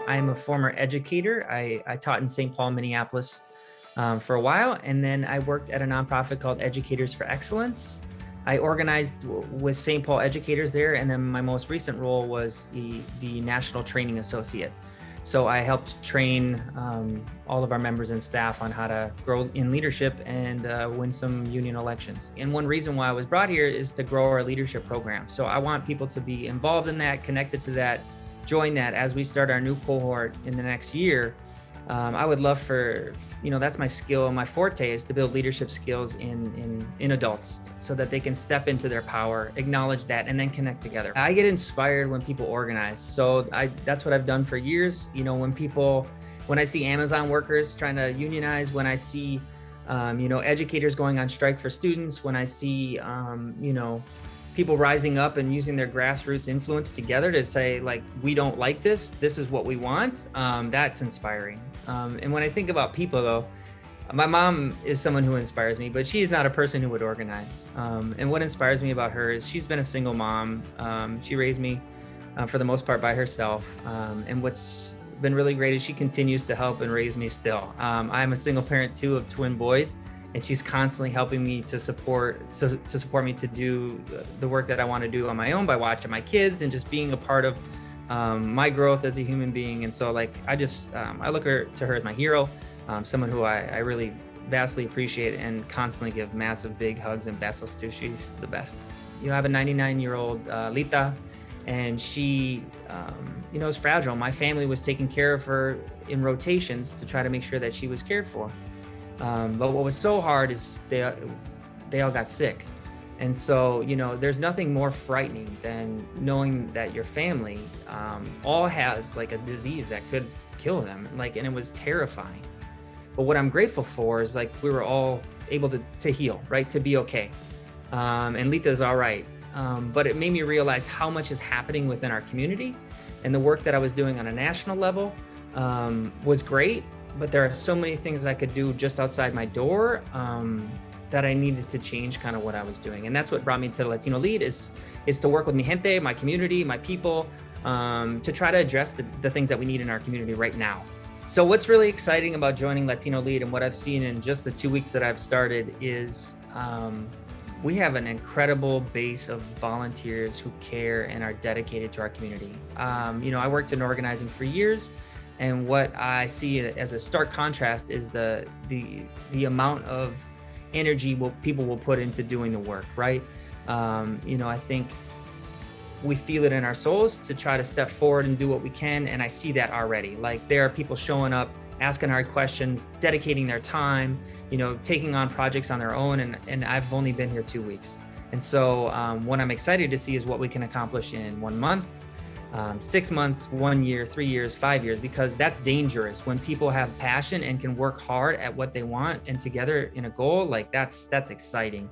I am a former educator. I taught in St. Paul, Minneapolis for a while, and then I worked at a nonprofit called Educators for Excellence. I organized with St. Paul educators there, and then my most recent role was the National Training Associate. So I helped train all of our members and staff on how to grow in leadership and win some union elections. And one reason why I was brought here is to grow our leadership program. So I want people to be involved in that, connected to that, join that as we start our new cohort in the next year. I would love for, that's my skill and my forte is to build leadership skills in adults so that they can step into their power, acknowledge that, and then connect together. I get inspired when people organize. So that's what I've done for years. When I see Amazon workers trying to unionize, when I see, educators going on strike for students, when I see, people rising up and using their grassroots influence together to say, like, we don't like this is what we want, that's inspiring. And when I think about people, though, my mom is someone who inspires me, but she's not a person who would organize. And what inspires me about her is she's been a single mom. She raised me for the most part by herself. And what's been really great is she continues to help and raise me still. I'm a single parent too of twin boys, and she's constantly helping me to support me to do the work that I want to do on my own by watching my kids and just being a part of my growth as a human being. And so I look to her as my hero, someone who I really vastly appreciate and constantly give massive big hugs and besos to. She's the best. I have a 99-year-old Lita, and she is fragile. My family was taking care of her in rotations to try to make sure that she was cared for. But what was so hard is they all got sick. And so, there's nothing more frightening than knowing that your family all has like a disease that could kill them. And it was terrifying. But what I'm grateful for is we were all able to heal, right? To be okay. And Lita's all right. But it made me realize how much is happening within our community, and the work that I was doing on a national level was great. But there are so many things I could do just outside my door that I needed to change kind of what I was doing. And that's what brought me to LatinoLEAD is to work with mi gente, my community, my people, to try to address the things that we need in our community right now. So what's really exciting about joining LatinoLEAD and what I've seen in just the 2 weeks that I've started is we have an incredible base of volunteers who care and are dedicated to our community. I worked in organizing for years. And what I see as a stark contrast is the amount of energy people will put into doing the work, right? I think we feel it in our souls to try to step forward and do what we can. And I see that already. There are people showing up, asking hard questions, dedicating their time, taking on projects on their own. And I've only been here 2 weeks. And so what I'm excited to see is what we can accomplish in 1 month, 6 months, 1 year, 3 years, 5 years, because that's dangerous. When people have passion and can work hard at what they want and together in a goal, that's exciting.